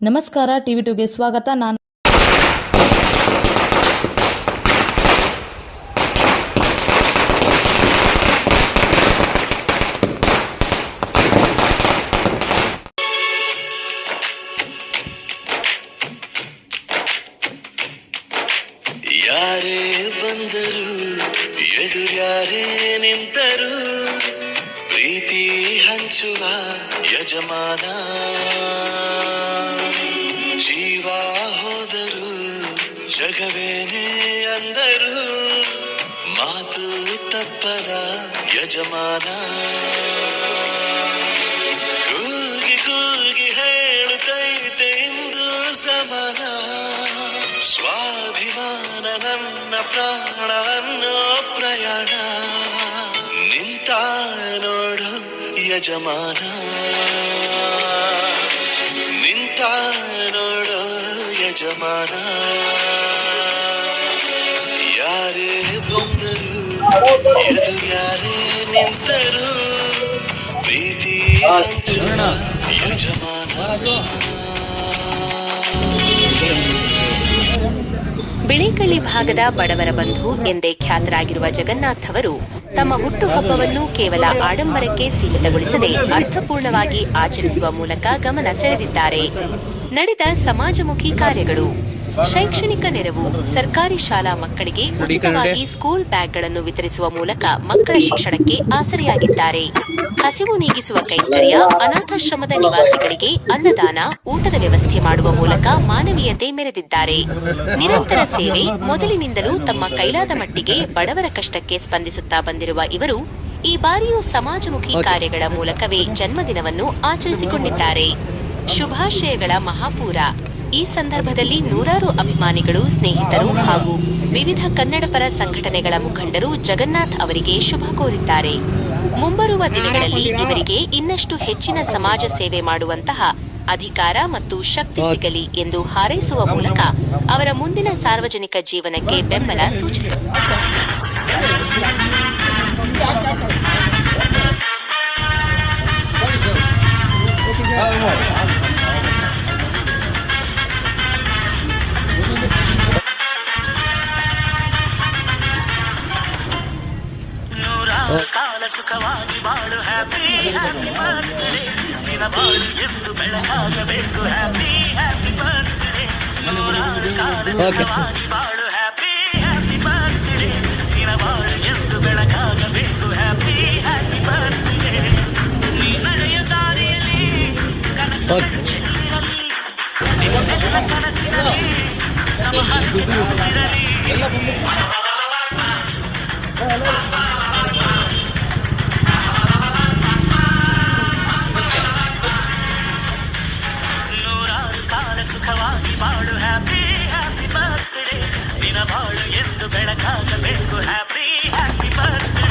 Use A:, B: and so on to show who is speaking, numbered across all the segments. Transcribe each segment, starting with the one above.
A: ನಮಸ್ಕಾರ, TV2ಗೆ ಸ್ವಾಗತ. ನಾನು
B: ಯಾರೇ ಬಂದರು ಎದುರ್ಯಾರೇ ನಿಂತರು ಪ್ರೀತಿ ಹಂಚುವ ಯಜಮಾನ. ಜೀವ ಹೋದರು ಜಗವೇನೇ ಅಂದರು ಮಾತು ತಪ್ಪದ ಯಜಮಾನ. ಕೂಗಿ ಕೂಗಿ ಹೇಳುತ್ತೈತೆ ಇಂದು ಸಮಾನ. ಸ್ವಾಭಿಮಾನ ನನ್ನ ಪ್ರಾಣ ಅನ್ನೋ ಪ್ರಯಾಣ. ನಿಂತ ನೋಡು ಯಜಮಾನ, ನಿಂತ ನೋಡು ಯಜಮಾನ. ಯಾರೇ ಬಂದರು ಎದು ಯಾರೇ ನಿಂತರು ಪ್ರೀತಿ ಹಂಚುವ ಯಜಮಾನ.
C: ಬಿಳಿಕಳ್ಳಿ ಭಾಗದ ಬಡವರ ಬಂಧು ಎಂದೇ ಖ್ಯಾತರಾಗಿರುವ ಜಗನ್ನಾಥ್ ಅವರು ತಮ್ಮ ಹುಟ್ಟುಹಬ್ಬವನ್ನು ಕೇವಲ ಆಡಂಬರಕ್ಕೆ ಸೀಮಿತಗೊಳಿಸದೆ ಅರ್ಥಪೂರ್ಣವಾಗಿ ಆಚರಿಸುವ ಮೂಲಕ ಗಮನ ಸೆಳೆದಿದ್ದಾರೆ. ನಡೆದ ಸಮಾಜಮುಖಿ ಕಾರ್ಯಗಳು: ಶೈಕ್ಷಣಿಕ ನೆರವು, ಸರ್ಕಾರಿ ಶಾಲಾ ಮಕ್ಕಳಿಗೆ ಉಚಿತವಾಗಿ ಸ್ಕೂಲ್ ಬ್ಯಾಗ್ಗಳನ್ನು ವಿತರಿಸುವ ಮೂಲಕ ಮಕ್ಕಳ ಶಿಕ್ಷಣಕ್ಕೆ ಆಸರೆಯಾಗಿದ್ದಾರೆ. ಹಸಿವು ನೀಗಿಸುವ ಕೈಂಕರ್ಯ, ಅನಾಥಾಶ್ರಮದ ನಿವಾಸಿಗಳಿಗೆ ಅನ್ನದಾನ, ಊಟದ ವ್ಯವಸ್ಥೆ ಮಾಡುವ ಮೂಲಕ ಮಾನವೀಯತೆ ಮೆರೆದಿದ್ದಾರೆ. ನಿರಂತರ ಸೇವೆ: ಮೊದಲಿನಿಂದಲೂ ತಮ್ಮ ಕೈಲಾದ ಮಟ್ಟಿಗೆ ಬಡವರ ಕಷ್ಟಕ್ಕೆ ಸ್ಪಂದಿಸುತ್ತಾ ಬಂದಿರುವ ಇವರು ಈ ಬಾರಿಯೂ ಸಮಾಜಮುಖಿ ಕಾರ್ಯಗಳ ಮೂಲಕವೇ ಜನ್ಮದಿನವನ್ನು ಆಚರಿಸಿಕೊಂಡಿದ್ದಾರೆ. ಶುಭಾಶಯಗಳ ಮಹಾಪೂರ. ಈ ಸಂದರ್ಭದಲ್ಲಿ ನೂರಾರು ಅಭಿಮಾನಿಗಳು, ಸ್ನೇಹಿತರು ಹಾಗೂ ವಿವಿಧ ಕನ್ನಡಪರ ಸಂಘಟನೆಗಳ ಮುಖಂಡರು ಜಗನ್ನಾಥ್ ಅವರಿಗೆ ಶುಭ ಕೋರಿದ್ದಾರೆ. ಮುಂಬರುವ ದಿನಗಳಲ್ಲಿ ಇವರಿಗೆ ಇನ್ನಷ್ಟು ಹೆಚ್ಚಿನ ಸಮಾಜ ಸೇವೆ ಮಾಡುವಂತಹ ಅಧಿಕಾರ ಮತ್ತು ಶಕ್ತಿ ಸಿಗಲಿ ಎಂದು ಹಾರೈಸುವ ಮೂಲಕ ಅವರ ಮುಂದಿನ ಸಾರ್ವಜನಿಕ ಜೀವನಕ್ಕೆ ಬೆಂಬಲ ಸೂಚಿಸಿದರು.
B: ಕಾಲ ಸುಖವಾಗಿ ಬಾಳು, ಹ್ಯಾಪಿ ಹ್ಯಾಪಿ ಬರ್ತ್ಡೇ. ನಿನ್ನ ಬಾಳು ಎಂದು ಬೆಳಕಾಗಬೇಕು, ಹ್ಯಾಪಿ ಹ್ಯಾಪಿ ಬರ್ತ್ಡೇ. ನೂರಾರು ಕಾಲ ಸುಖವಾಗಿ ಬಾಳು, ಹ್ಯಾಪಿ ಹ್ಯಾಪಿ ಬರ್ತ್ಡೇ. ನಿನ್ನ ಬಾಳು ಎಂದು ಬೆಳಕಾಗಬೇಕು, ಹ್ಯಾಪಿ ಹ್ಯಾಪಿ ಬರ್ತ್ಡೇ. ನೀ ನಡೆಯ ದಾರಿಯಲ್ಲಿ ಕನಸು ಚೆಲ್ಲಿರಲಿ, ನಿಮ್ಮೆಲ್ಲ ಕನಸಿನಲ್ಲಿ ನಮ್ಮ ಹಕ್ಕಿರಲಿ. ನೂರಾರು ಕಾಲ ಸುಖವಾಗಿ ಬಾಳು, ಹ್ಯಾಪಿ ಹ್ಯಾಪಿ ಬರ್ತ್ಡೇ. ನಿನ್ನ ಬಾಳು ಎಂದು ಬೆಳಕಾಗಬೇಕು, ಹ್ಯಾಪಿ ಹ್ಯಾಪಿ ಬರ್ತ್ಡೇ.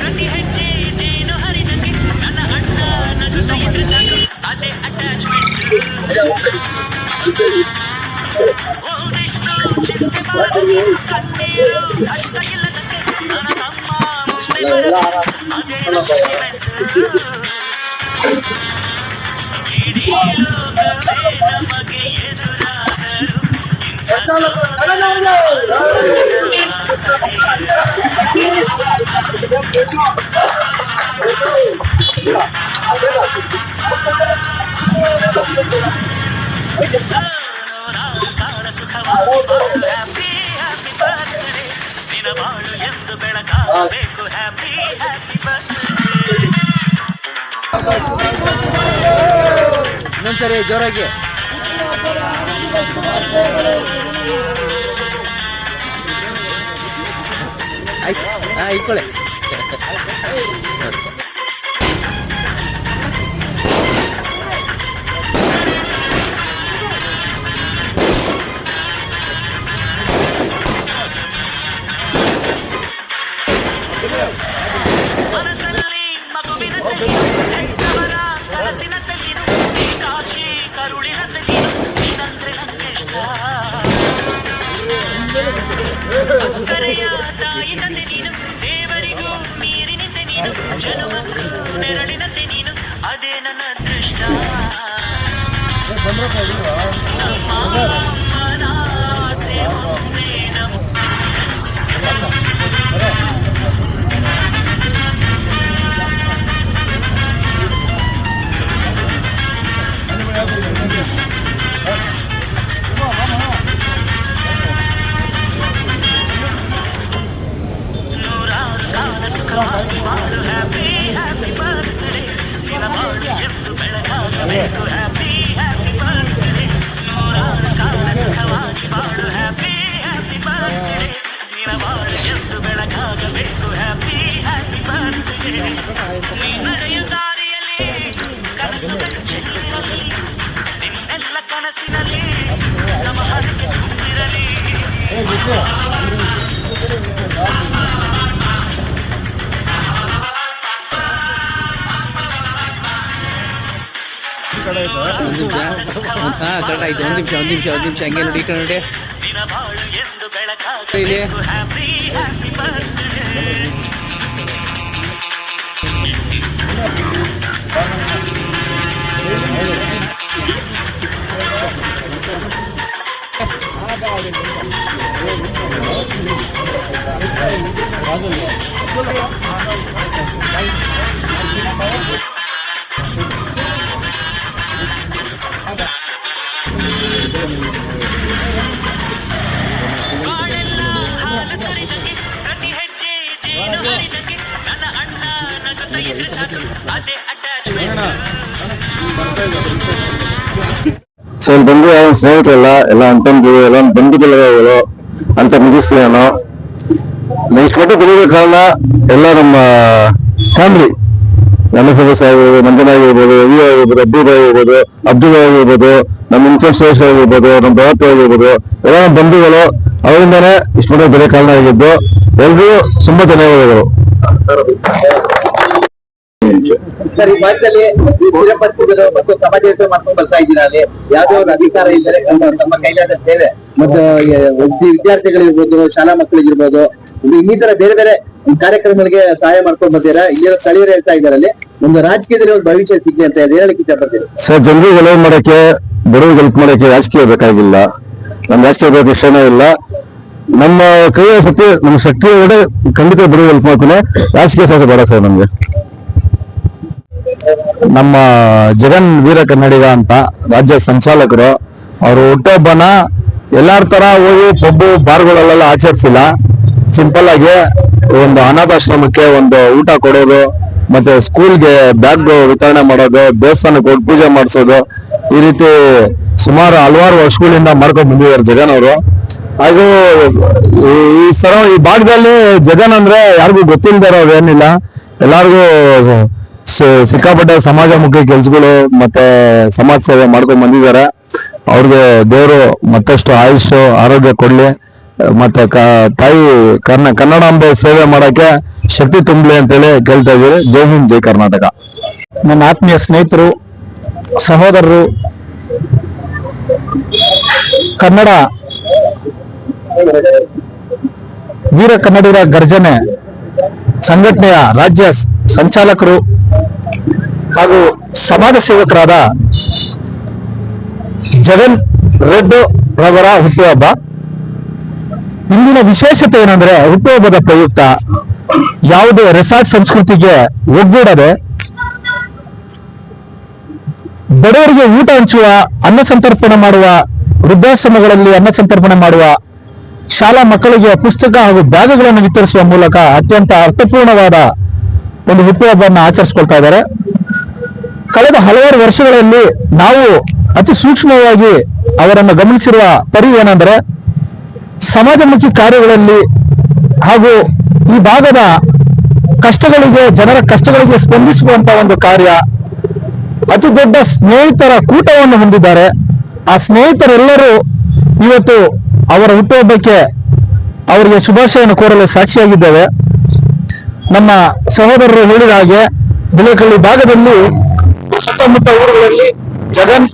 B: ಪ್ರತಿ ಹೆಜ್ಜೆ ಜೇನು ಹರಿದಂಗೆ ನನ್ನ ಅಣ್ಣ ನಗುತ್ತ ಇದ್ರೆ ಸಾಕು, ಅದೇ ಅಟ್ಯಾಚ್ಮೆಂಟ್. ಓದಿಷ್ಟು ಚಿಂತೆ ಬಾರದೆ, ಕಣ್ಣೀರು ಕಷ್ಟ ಇಲ್ಲದಂತೆ ನನ್ನ ತಮ್ಮ ಮುಂದೆ ಬರಲಿ, ಅದೇ ಅಟ್ಯಾಚ್ಮೆಂಟ್. ಇಡೀ ಲೋಕವೇ ನಮಗೆ ಎದುರಾದರು ಇಂಥ ಕಾಲ ಸುಖವಾಗಿ, ಹ್ಯಾಪಿ ಹ್ಯಾಪಿ ಬರ್ತ್ಡೇ. ನಿನ್ನ ಬಾಳು ಎಂದು ಬೆಳಕಾಗಬೇಕು, ಹ್ಯಾಪಿ ಹ್ಯಾಪಿ ಬರ್ತ್ಡೇ.
D: ಇನ್ನೊಂದ್ಸರಿ ಜೋರಾಗಿ. ಆಯ್ತು, ಇಟ್ಕೊಳ್ಳಿ.
B: ನೂರಾರು ಕಾಲ ಸುಖವಾಗಿ ಬಾಳು ಹ್ಯಾಪಿ ಹ್ಯಾಪಿ ಬರ್ತ್ಡೇ ನಿನ ಬಾಳು ಎಂದು ಬೆಳಕಾಗಬೇಕು ಹ್ಯಾಪಿ ಹ್ಯಾಪಿ ಬರ್ತ್ಡೇ ನೂರಾರು ಕಾಲ ಸುಖವಾಗಿ ಬಾಳು ಹ್ಯಾಪಿ ಹ್ಯಾಪಿ ಬರ್ತ್ಡೇ ನಿನ ಬಾಳು ಎಂದು ಬೆಳಕಾಗಬೇಕು ಹ್ಯಾಪಿ ಹ್ಯಾಪಿ ಬರ್ತ್ಡೇ ನೀ ನಡೆಯುವ ದಾರಿಯಲ್ಲಿ ಕನಸುಗಳು ಚೆಲ್ಲಿರಲಿ ನಿನ್ನೆಲ್ಲ ಕನಸಿನಲ್ಲಿ ನಮ್ಮ ಹರಕೆ ತುಂಬಿರಲಿ
D: ಒಂದು ನಿಮಿಷ ಕರೆಕ್ಟ್ ಆಯ್ತು. ಒಂದು ನಿಮಿಷ ಹಂಗೆ ನೋಡಿ ಈ ಕಡೆ ನೋಡಿ
B: ನಿನ ಬಾಳು ಎಂದು
D: ಇಲ್ಲಿ
B: ಬೆಳಕಾಗಬೇಕು ಹ್ಯಾಪಿ ಹ್ಯಾಪಿ ಬರ್ತ್ಡೇ ಬಾಳೆಲ್ಲ ಹಾಲು ಸುರಿದಂಗೆ ಪ್ರತಿ ಹೆಜ್ಜೆ ಜೇನು ಹರಿದಂಗೆ ನನ್ನ ಅಣ್ಣ ನಗುತ್ತಾ ಇದ್ರೆ ಸಾಕು ಅದೇ ಅಟ್ಯಾಚ್ಮೆಂಟ್
E: ಸೊ ಇಲ್ಲಿ ಬಂದು ಸ್ನೇಹಿತರೆಲ್ಲ ಎಲ್ಲ ಅಂತಂದು ಎಲ್ಲ ಬಂಧು ಬಳಗಗಳು ಅಂತ ಮುಗಿಸ್ತೀವಿ ನಾನು ಇಷ್ಟು ಮಟ್ಟ ಬೆಳಿಬೇಕು ಕಾರಣ ಎಲ್ಲ ನಮ್ಮ ಫ್ಯಾಮಿಲಿ ನನ್ನ ಸದಸ್ಯ ಆಗಿರ್ಬೋದು, ಮಂಜನ ಆಗಿರ್ಬೋದು, ರವಿ ಆಗಿರ್ಬೋದು, ಅಬ್ದುಲ್ ಆಗಿರ್ಬೋದು, ಆಗಿರ್ಬೋದು, ನಮ್ಮ ಇನ್ಫ್ಲುಯೆನ್ಸರ್ಸ್ ಆಗಿರ್ಬೋದು, ನಮ್ಮ ಭರತ್ ಆಗಿರ್ಬೋದು, ಎಲ್ಲ ನಮ್ಮ ಬಂಧುಗಳು ಅವರಿಂದಾನೇ ಇಷ್ಟು ಮಟ್ಟ ಬೆಳೆ ಕಾರಣ ಆಗಿದ್ದು ಎಲ್ರಿಗೂ ತುಂಬಾ ಧನ್ಯವಾದಗಳು.
D: ಸರ್, ಈ ಭಾಗದಲ್ಲಿ ಮತ್ತು ಸಮಾಜ ಸೇವೆ ಮಾಡ್ಕೊಂಡು ಬರ್ತಾ ಇದ್ದೀರಾ. ಅಲ್ಲಿ ಯಾವ್ದೇ ಒಂದು ಅಧಿಕಾರ ಇಲ್ಲದೆ ತಮ್ಮ ಕೈಲಾದ ಸೇವೆ ಮತ್ತು ವಿದ್ಯಾರ್ಥಿಗಳಿರ್ಬೋದು, ಶಾಲಾ ಮಕ್ಕಳಿಗಿರ್ಬೋದು, ಇನ್ನಿತರ ಬೇರೆ ಬೇರೆ ಕಾರ್ಯಕ್ರಮಗಳಿಗೆ ಸಹಾಯ ಮಾಡ್ಕೊಂಡು ಬರ್ತೀರಾ. ಇಲ್ಲಿರೋ ಸ್ಥಳೀಯರು ಹೇಳ್ತಾ ಇದ್ದಾರೆ ಅಲ್ಲಿ ಒಂದು ರಾಜಕೀಯದಲ್ಲಿ ಒಂದು ಭವಿಷ್ಯ ಸಿಗ್ಲಿ ಅಂತ ಹೇಳಲಿಕ್ಕೆ ಇಷ್ಟಪಡ್ತೀರಿ.
E: ಸರ್, ಜನರಿಗೆ ಒಲವು ಮಾಡಕ್ಕೆ, ಬಡವರಿಗೆ ಹೆಲ್ಪ್ ಮಾಡಕ್ಕೆ ರಾಜಕೀಯ ಬೇಕಾಗಿಲ್ಲ. ನಮ್ ರಾಜಕೀಯ ಬೇಕು ಇಷ್ಟನೇ ಇಲ್ಲ. ನಮ್ಮ ಕೈಯ ನಮ್ಮ ಶಕ್ತಿ ಒಳಗಡೆ ಖಂಡಿತ ಬಡವರಿಗೆ ಹೆಲ್ಪ್ ಮಾಡ್ತೀನಿ. ರಾಜಕೀಯ ಸಹ ಬೇಡ ಸರ್ ನಮ್ಗೆ. ನಮ್ಮ ಜಗನ್ ವೀರ ಕನ್ನಡಿಗ ಅಂತ ರಾಜ್ಯ ಸಂಚಾಲಕರು ಅವರು ಹುಟ್ಟುಹಬ್ಬನ ಎಲ್ಲಾರ ತರ ಹೋಗಿ ಪಬ್ಬು ಬಾರ್ಗಳಲ್ಲೆಲ್ಲ ಆಚರಿಸಿಲ್ಲ. ಸಿಂಪಲ್ ಆಗಿ ಒಂದು ಅನಾಥಾಶ್ರಮಕ್ಕೆ ಒಂದು ಊಟ ಕೊಡೋದು, ಮತ್ತೆ ಸ್ಕೂಲ್ಗೆ ಬ್ಯಾಗ್ ವಿತರಣೆ ಮಾಡೋದು, ದೇವಸ್ಥಾನಕ್ಕೆ ಹೋಗಿ ಪೂಜೆ ಮಾಡಿಸೋದು, ಈ ರೀತಿ ಸುಮಾರು ಹಲವಾರು ವರ್ಷಗಳಿಂದ ಮಾಡ್ಕೊಂಡು ಬಂದಿದ್ದಾರೆ ಜಗನ್ ಅವರು. ಹಾಗೂ ಈ ಭಾಗದಲ್ಲಿ ಜಗನ್ ಅಂದ್ರೆ ಯಾರಿಗೂ ಗೊತ್ತಿಲ್ಲದಿರೋದು ಏನಿಲ್ಲ. ಎಲ್ಲಾರ್ಗೂ ಸಿಕ್ಕಾಪಟ್ಟೆ ಸಮಾಜಮುಖಿ ಕೆಲಸಗಳು ಮತ್ತೆ ಸಮಾಜ ಸೇವೆ ಮಾಡ್ಕೊಂಡು ಬಂದಿದ್ದಾರೆ. ಅವ್ರಿಗೆ ದೇವರು ಮತ್ತಷ್ಟು ಆಯುಷ್ ಆರೋಗ್ಯ ಕೊಡ್ಲಿ, ಮತ್ತೆ ತಾಯಿ ಕನ್ನಡಾಂಬೆ ಸೇವೆ ಮಾಡಕ್ಕೆ ಶಕ್ತಿ ತುಂಬಲಿ ಅಂತೇಳಿ ಕೇಳ್ತಾ ಇದ್ದೀವಿ. ಜೈ ಹಿಂದ್, ಜೈ ಕರ್ನಾಟಕ. ನನ್ನ ಆತ್ಮೀಯ ಸ್ನೇಹಿತರು, ಸಹೋದರರು, ಕನ್ನಡ ವೀರ ಕನ್ನಡಿಗರ ಗರ್ಜನೆ ಸಂಘಟನೆಯ ರಾಜ್ಯ ಸಂಚಾಲಕರು ಹಾಗೂ ಸಮಾಜ ಸೇವಕರಾದ ಜಗನ್ ರೆಡ್ಡಿ ರವರ ಹುಟ್ಟುಹಬ್ಬ. ಇಂದಿನ ವಿಶೇಷತೆ ಏನಂದ್ರೆ, ಹುಟ್ಟುಹಬ್ಬದ ಪ್ರಯುಕ್ತ ಯಾವುದೇ ರೆಸಾರ್ಟ್ ಸಂಸ್ಕೃತಿಗೆ ಒಗ್ಗೂಡದೆ ಬಡವರಿಗೆ ಊಟ ಹಂಚುವ, ಅನ್ನ ಸಂತರ್ಪಣೆ ಮಾಡುವ, ವೃದ್ಧಾಶ್ರಮಗಳಲ್ಲಿ ಅನ್ನ ಸಂತರ್ಪಣೆ ಮಾಡುವ, ಶಾಲಾ ಮಕ್ಕಳಿಗೆ ಪುಸ್ತಕ ಹಾಗೂ ಬ್ಯಾಗ್ಗಳನ್ನು ವಿತರಿಸುವ ಮೂಲಕ ಅತ್ಯಂತ ಅರ್ಥಪೂರ್ಣವಾದ ಒಂದು ಹುಟ್ಟುಹಬ್ಬವನ್ನು ಆಚರಿಸಿಕೊಳ್ತಾ ಇದ್ದಾರೆ. ಕಳೆದ ಹಲವಾರು ವರ್ಷಗಳಲ್ಲಿ ನಾವು ಅತಿ ಸೂಕ್ಷ್ಮವಾಗಿ ಅವರನ್ನು ಗಮನಿಸಿರುವ ಪರಿ ಏನಂದ್ರೆ, ಸಮಾಜಮುಖಿ ಕಾರ್ಯಗಳಲ್ಲಿ ಹಾಗೂ ಈ ಭಾಗದ ಕಷ್ಟಗಳಿಗೆ, ಜನರ ಕಷ್ಟಗಳಿಗೆ ಸ್ಪಂದಿಸುವಂತಹ ಒಂದು ಕಾರ್ಯ, ಅತಿ ದೊಡ್ಡ ಸ್ನೇಹಿತರ ಕೂಟವನ್ನು ಹೊಂದಿದ್ದಾರೆ. ಆ ಸ್ನೇಹಿತರೆಲ್ಲರೂ ಇವತ್ತು ಅವರ ಹುಟ್ಟುಹಬ್ಬಕ್ಕೆ ಅವರಿಗೆ ಶುಭಾಶಯವನ್ನು ಕೋರಲು ಸಾಕ್ಷಿಯಾಗಿದ್ದೇವೆ. ನಮ್ಮ ಸಹೋದರರು ಹೇಳಿದ ಹಾಗೆ ಬಿಳೆಕಳ್ಳಿ ಭಾಗದಲ್ಲಿ ಸುತ್ತಮುತ್ತ ಊರುಗಳಲ್ಲಿ ಜಗನ್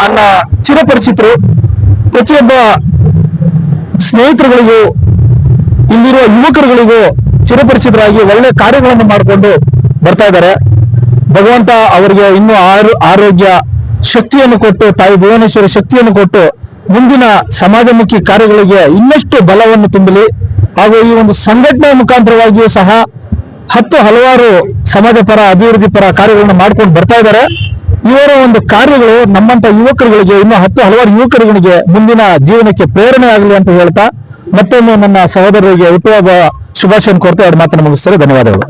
E: ಅನ್ನ ಚಿರಪರಿಚಿತರು. ಪ್ರತಿಯೊಬ್ಬ ಸ್ನೇಹಿತರುಗಳಿಗೂ, ಇಲ್ಲಿರುವ ಯುವಕರುಗಳಿಗೂ ಚಿರಪರಿಚಿತರಾಗಿ ಒಳ್ಳೆ ಕಾರ್ಯಗಳನ್ನು ಮಾಡಿಕೊಂಡು ಬರ್ತಾ ಇದ್ದಾರೆ. ಭಗವಂತ ಅವರಿಗೆ ಇನ್ನೂ ಆರೋಗ್ಯ ಶಕ್ತಿಯನ್ನು ಕೊಟ್ಟು, ತಾಯಿ ಭುವನೇಶ್ವರಿ ಶಕ್ತಿಯನ್ನು ಕೊಟ್ಟು ಮುಂದಿನ ಸಮಾಜಮುಖಿ ಕಾರ್ಯಗಳಿಗೆ ಇನ್ನಷ್ಟು ಬಲವನ್ನು ತುಂಬಲಿ. ಹಾಗೂ ಈ ಒಂದು ಸಂಘಟನೆಯ ಮುಖಾಂತರವಾಗಿಯೂ ಸಹ ಹಲವಾರು ಸಮಾಜ ಪರ, ಅಭಿವೃದ್ಧಿ ಪರ ಕಾರ್ಯಗಳನ್ನು ಮಾಡ್ಕೊಂಡು ಬರ್ತಾ ಇದ್ದಾರೆ. ಇವರ ಒಂದು ಕಾರ್ಯಗಳು ನಮ್ಮಂತ ಯುವಕರುಗಳಿಗೆ, ಇನ್ನೂ ಹಲವಾರು ಯುವಕರುಗಳಿಗೆ ಮುಂದಿನ ಜೀವನಕ್ಕೆ ಪ್ರೇರಣೆ ಆಗಲಿ ಅಂತ ಹೇಳ್ತಾ ಮತ್ತೊಮ್ಮೆ ನನ್ನ ಸಹೋದರರಿಗೆ ಹುಟ್ಟುಹಬ್ಬ ಶುಭಾಶಯ ಕೋರ್ತಾ ಎರಡು ಮಾತನ್ನು ಮುಗಿಸ್ತಾರೆ. ಧನ್ಯವಾದಗಳು.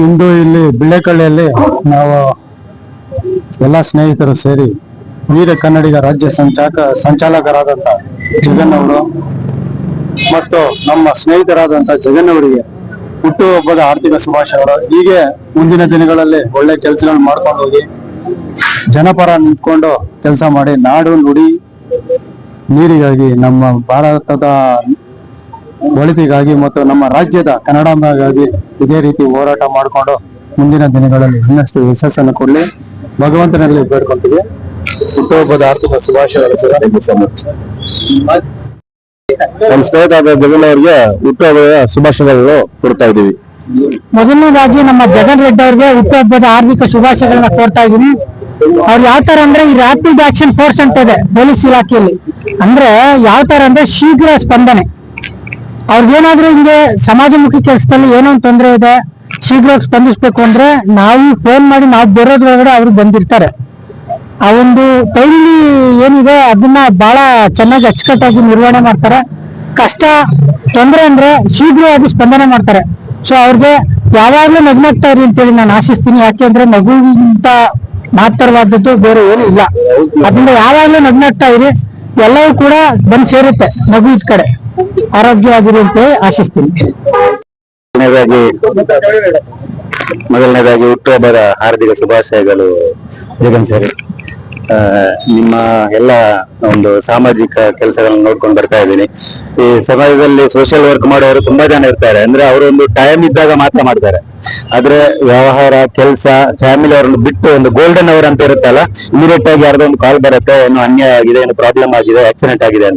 F: ಇಂದು ಇಲ್ಲಿ ಬಿಳ್ಳೆಕಳ್ಳಿಯಲ್ಲಿ ನಾವು ಎಲ್ಲ ಸ್ನೇಹಿತರು ಸೇರಿ ವೀರ ಕನ್ನಡಿಗ ರಾಜ್ಯ ಸಂಚಾಲಕರಾದಂಥ ಜಗನ್ ಅವರು ಮತ್ತು ನಮ್ಮ ಸ್ನೇಹಿತರಾದಂಥ ಜಗನ್ ಅವರಿಗೆ ಹುಟ್ಟುಹಬ್ಬದ ಆರ್ಥಿಕ ಶುಭಾಶಯಗಳು. ಹೀಗೆ ಮುಂದಿನ ದಿನಗಳಲ್ಲಿ ಒಳ್ಳೆ ಕೆಲಸಗಳನ್ನ ಮಾಡ್ಕೊಂಡು ಹೋಗಿ ಜನಪರ ನಿಂತ್ಕೊಂಡು ಕೆಲಸ ಮಾಡಿ ನಾಡು ನುಡಿ ನೀರಿಗಾಗಿ, ನಮ್ಮ ಭಾರತದ ಒಳಿತಿಗಾಗಿ ಮತ್ತು ನಮ್ಮ ರಾಜ್ಯದ ಕನ್ನಡಾಂಬೆಗಾಗಿ ಇದೇ ರೀತಿ ಹೋರಾಟ ಮಾಡಿಕೊಂಡು ಮುಂದಿನ ದಿನಗಳಲ್ಲಿ ಇನ್ನಷ್ಟು ಯಶಸ್ಸನ್ನು ಕೊಡಲಿ ಭಗವಂತನಲ್ಲಿ ಬೇಡ್ಕೊಂತೀವಿ. ಹುಟ್ಟುಹಬ್ಬದ ಆರ್ಥಿಕ ಶುಭಾಶಯಗಳು ಸರ್.
E: ನಮ್ಮ ಸ್ನೇಹಿತರಾದ ಜಗನ್ ಅವರಿಗೆ ಹುಟ್ಟುಹಬ್ಬದ ಶುಭಾಶಯಗಳು ಕೊಡ್ತಾ ಇದ್ದೀವಿ.
G: ಮೊದಲನೇದಾಗಿ ನಮ್ಮ ಜಗನ್ ರೆಡ್ಡಿ ಅವರಿಗೆ ಹುಟ್ಟುಹಬ್ಬದ ಆರ್ಥಿಕ ಶುಭಾಶಯಗಳನ್ನ ಕೋರ್ತಾ ಇದ್ದೀನಿ. ಅವ್ರು ಯಾವ ತರ ಅಂದ್ರೆ ಈ ರ್ಯಾಪಿಡ್ ಆಕ್ಷನ್ ಫೋರ್ಸ್ ಅಂತ ಇದೆ ಪೊಲೀಸ್ ಇಲಾಖೆಯಲ್ಲಿ. ಅಂದ್ರೆ ಯಾವ ತರ ಅಂದ್ರೆ ಶೀಘ್ರ ಸ್ಪಂದನೆ. ಅವ್ರಿಗೇನಾದ್ರೂ ಹಿಂಗೆ ಸಮಾಜಮುಖಿ ಕೆಲಸದಲ್ಲಿ ಏನೋ ಒಂದು ತೊಂದರೆ ಇದೆ, ಶೀಘ್ರವಾಗಿ ಸ್ಪಂದಿಸ್ಬೇಕು ಅಂದ್ರೆ ನಾವು ಫೋನ್ ಮಾಡಿ ನಾವು ಬರೋದ್ರೊಳಗಡೆ ಅವ್ರು ಬಂದಿರ್ತಾರೆ. ಆ ಒಂದು ಟೈಮ್ಲಿ ಏನಿದೆ ಅದನ್ನ ಬಹಳ ಚೆನ್ನಾಗಿ ಅಚ್ಚುಕಟ್ಟಾಗಿ ನಿರ್ವಹಣೆ ಮಾಡ್ತಾರೆ. ಕಷ್ಟ ತೊಂದರೆ ಅಂದ್ರೆ ಶೀಘ್ರವಾಗಿ ಸ್ಪಂದನೆ ಮಾಡ್ತಾರೆ. ಸೊ ಅವ್ರಿಗೆ ಯಾವಾಗ್ಲೂ ನಗ್ನಾಗ್ತಾ ಇರಿ ಅಂತೇಳಿ ನಾನು ಆಶಿಸ್ತೀನಿ. ಯಾಕೆಂದ್ರೆ ನಗುವಿಗಿಂತ ಮಹತ್ತರವಾದದ್ದು ಬೇರೆ ಏನು ಇಲ್ಲ. ಅದರಿಂದ ಯಾವಾಗ್ಲೂ ನಗ್ನಾಗ್ತಾ ಇರಿ, ಎಲ್ಲವೂ ಕೂಡ ಬಂದು ಸೇರುತ್ತೆ ನಗು ಇದ್ ಕಡೆ. ಆರೋಗ್ಯವಾಗಿರಿ ಅಂತ ಆಶಿಸ್ತೀನಿ.
E: ಮೊದಲನೇದಾಗಿ ಹುಟ್ಟುಹಬ್ಬದ ಹಾರ್ದಿಕ ಶುಭಾಶಯಗಳು ಜಗನ್ ಸರ್. ನಿಮ್ಮ ಎಲ್ಲ ಒಂದು ಸಾಮಾಜಿಕ ಕೆಲಸಗಳನ್ನು ನೋಡ್ಕೊಂಡು ಬರ್ತಾ ಇದ್ದೀನಿ. ಈ ಸಮಾಜದಲ್ಲಿ ಸೋಷಿಯಲ್ ವರ್ಕ್ ಮಾಡೋರು ತುಂಬಾ ಜನ ಇರ್ತಾರೆ. ಅಂದ್ರೆ ಅವರು ಒಂದು ಟೈಮ್ ಇದ್ದಾಗ ಮಾತ್ರ ಮಾಡ್ತಾರೆ. ಆದ್ರೆ ವ್ಯವಹಾರ, ಕೆಲಸ, ಫ್ಯಾಮಿಲಿ ಅವರನ್ನು ಬಿಟ್ಟು ಒಂದು ಗೋಲ್ಡನ್ ಅವರ್ ಅಂತ ಇರುತ್ತಲ್ಲ, ಇಮಿಡಿಯೇಟ್ ಆಗಿ ಯಾರ್ದೋ ಒಂದು ಕಾಲ್ ಬರುತ್ತೆ, ಏನು ಅನ್ಯಾಯ ಆಗಿದೆ, ಏನು ಪ್ರಾಬ್ಲಮ್ ಆಗಿದೆ, ಆಕ್ಸಿಡೆಂಟ್ ಆಗಿದೆ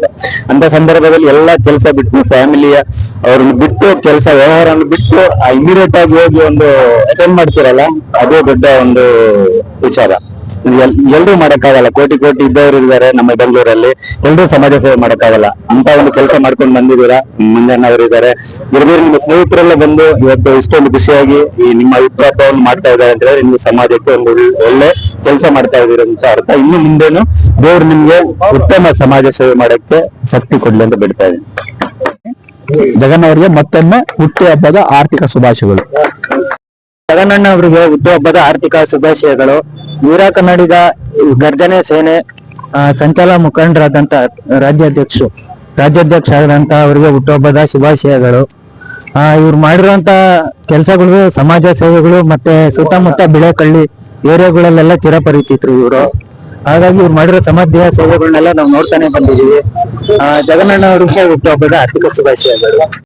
E: ಅಂತ ಸಂದರ್ಭದಲ್ಲಿ ಎಲ್ಲ ಕೆಲಸ ಬಿಟ್ಟು, ಫ್ಯಾಮಿಲಿಯ ಅವ್ರನ್ನ ಬಿಟ್ಟು, ಕೆಲಸ ವ್ಯವಹಾರವನ್ನು ಬಿಟ್ಟು ಇಮಿಡಿಯೇಟ್ ಆಗಿ ಹೋಗಿ ಒಂದು ಅಟೆಂಡ್ ಮಾಡ್ತಿರಲ್ಲ, ಅದೇ ದೊಡ್ಡ ಒಂದು ವಿಚಾರ. ಎಲ್ರೂ ಮಾಡಕ್ಕಾಗಲ್ಲ. ಕೋಟಿ ಇದ್ದವರು ಇದ್ದಾರೆ ನಮ್ಮ ಬೆಂಗಳೂರಲ್ಲಿ, ಎಲ್ರೂ ಸಮಾಜ ಸೇವೆ ಮಾಡಕ್ಕಾಗಲ್ಲ. ಅಂತ ಒಂದು ಕೆಲಸ ಮಾಡ್ಕೊಂಡು ಬಂದಿದ್ದೀರಾ. ಮಂಜಣ್ಣವರು ಇದ್ದಾರೆ, ಬೇರೆ ನಿಮ್ಮ ಸ್ನೇಹಿತರೆಲ್ಲ ಬಂದು ಇವತ್ತು ಇಷ್ಟೊಂದು ಖುಷಿಯಾಗಿ ಈ ನಿಮ್ಮ ಹುಟ್ಟುಹಬ್ಬವನ್ನು ಮಾಡ್ತಾ ಇದ್ದಾರೆ ಅಂತ ಹೇಳಿದ್ರೆ ನಿಮ್ಗೆ ಸಮಾಜಕ್ಕೆ ಒಂದು ಒಳ್ಳೆ ಕೆಲಸ ಮಾಡ್ತಾ ಇದ್ದೀರಿ ಅಂತ ಅರ್ಥ. ಇನ್ನು ಮುಂದೇನು ದೇವ್ರು ನಿಮ್ಗೆ ಉತ್ತಮ ಸಮಾಜ ಸೇವೆ ಮಾಡಕ್ಕೆ ಶಕ್ತಿ ಕೊಡ್ಲಿ ಅಂತ ಬಿಡ್ತಾ ಇದ್ದೀನಿ.
F: ಜಗನ್ ಅವರಿಗೆ ಮತ್ತೊಮ್ಮೆ ಹುಟ್ಟುಹಬ್ಬದ ಆರ್ಥಿಕ ಶುಭಾಶಯಗಳು.
G: ಜಗನಣ್ಣ ಅವರಿಗೆ ಹುಟ್ಟುಹಬ್ಬದ ಆರ್ಥಿಕ ಶುಭಾಶಯಗಳು. ವೀರ ಕನ್ನಡಿಗ ಗರ್ಜನೆ ಸೇನೆ ಸಂಚಾಲಕ ಮುಖಂಡರಾದಂತ ರಾಜ್ಯಾಧ್ಯಕ್ಷ ಆದಂತ ಅವರಿಗೆ ಹುಟ್ಟುಹಬ್ಬದ ಶುಭಾಶಯಗಳು. ಇವ್ರು ಮಾಡಿರುವಂತ ಕೆಲಸಗಳು, ಸಮಾಜ ಸೇವೆಗಳು ಮತ್ತೆ ಸುತ್ತಮುತ್ತ ಬಿಳೆಕಳ್ಳಿ ಏರಿಯಾಗಳಲ್ಲೆಲ್ಲ ಚಿರಪರಿಚಿತರು ಇವರು. ಹಾಗಾಗಿ ಇವ್ರು ಮಾಡಿರೋ ಸಮಾಜ ಸೇವೆಗಳನ್ನೆಲ್ಲ ನಾವು ನೋಡ್ತಾನೆ ಬಂದಿದ್ದೀವಿ. ಜಗನಣ್ಣ ಅವರಿಗೆ ಹುಟ್ಟುಹಬ್ಬದ ಆರ್ಥಿಕ ಶುಭಾಶಯಗಳು.